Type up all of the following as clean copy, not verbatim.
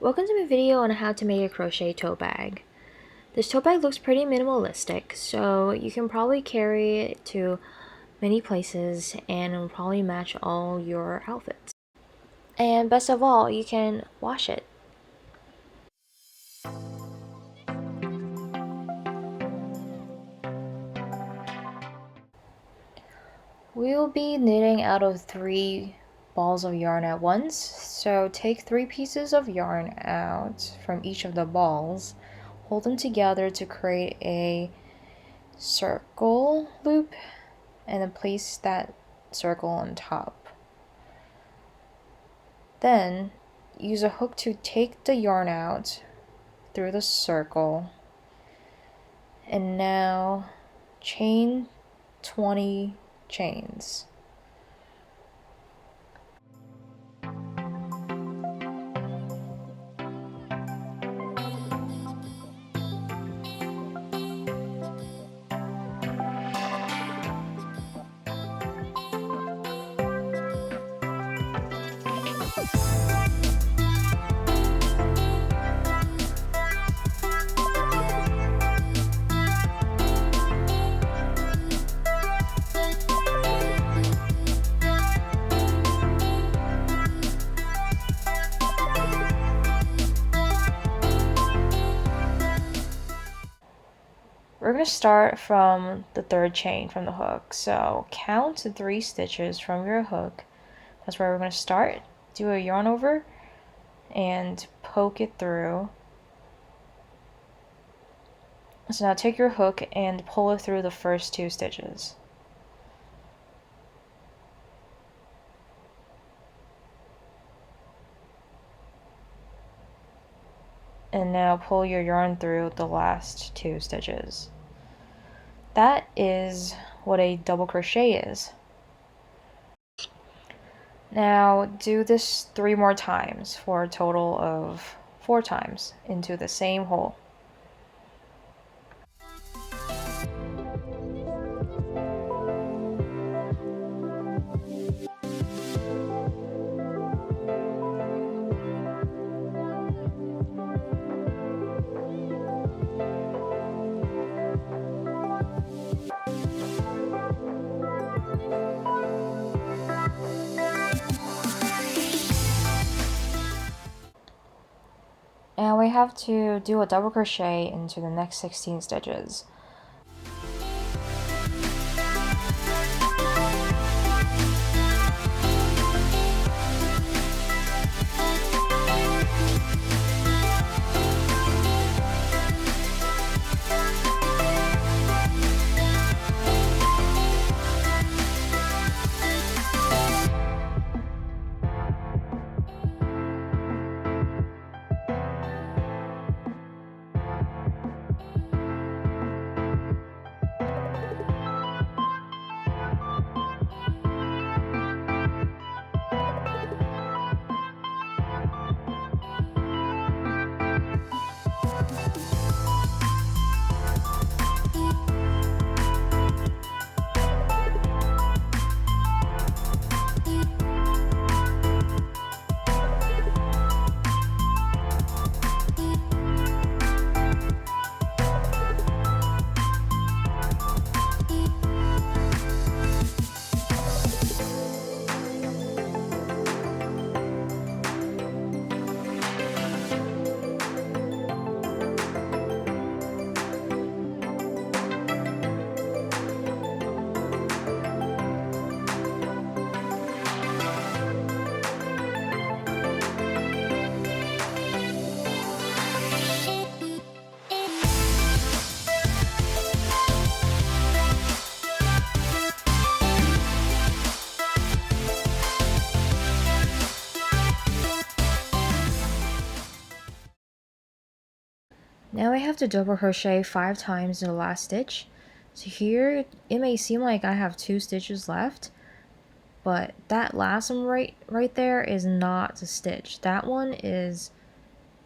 Welcome to my video on how to make a crochet tote bag. This tote bag looks pretty minimalistic, so you can probably carry it to many places and it will probably match all your outfits. And best of all, you can wash it. We will be knitting out of 3 balls of yarn at once, so take 3 pieces of yarn out from each of the balls, hold them together to create a circle loop, and then place that circle on top. Then use a hook to take the yarn out through the circle, and now chain 20 chains. We're going to start from the 3rd chain from the hook. So count to 3 stitches from your hook. That's where we're going to start. Do a yarn over and poke it through. So now take your hook and pull it through the first 2 stitches. And now pull your yarn through the last 2 stitches. That is what a double crochet is. Now do this 3 more times for a total of 4 times into the same hole. And we have to do a double crochet into the next 16 stitches. Now I have to double crochet 5 times in the last stitch. So here it may seem like I have 2 stitches left, but that last one right there is not a stitch. That one is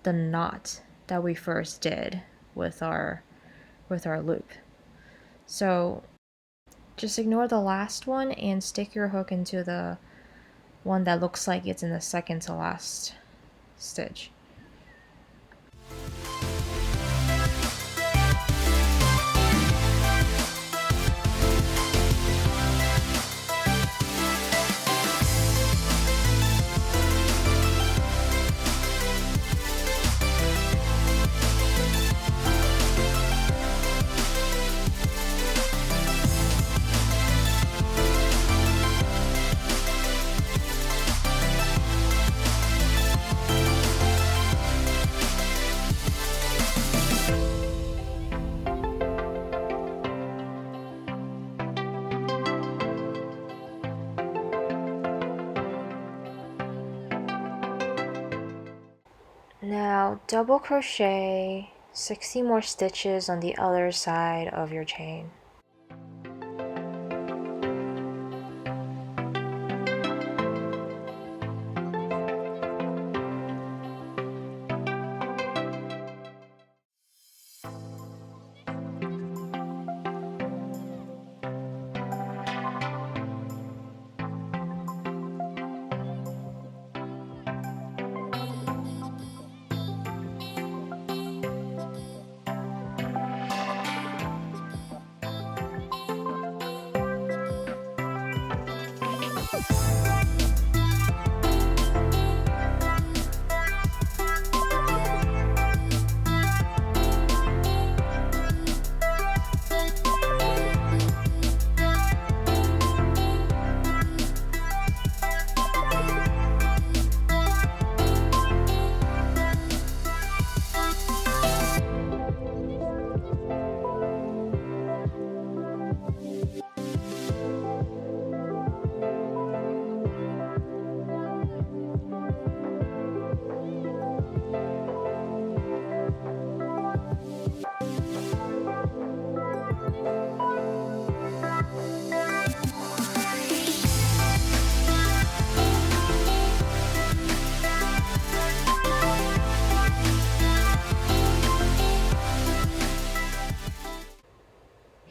the knot that we first did with our loop. So just ignore the last one and stick your hook into the one that looks like it's in the second to last stitch. Now double crochet 60 more stitches on the other side of your chain.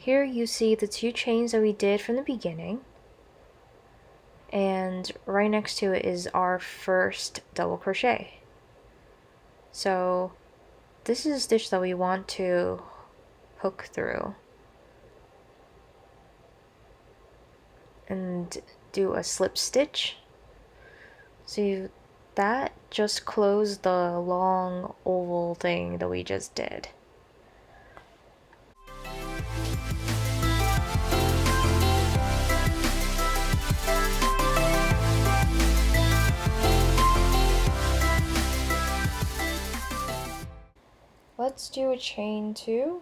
Here you see the 2 chains that we did from the beginning, and right next to it is our first double crochet. So this is a stitch that we want to hook through and do a slip stitch. So that just closed the long oval thing that we just did. Let's do a chain 2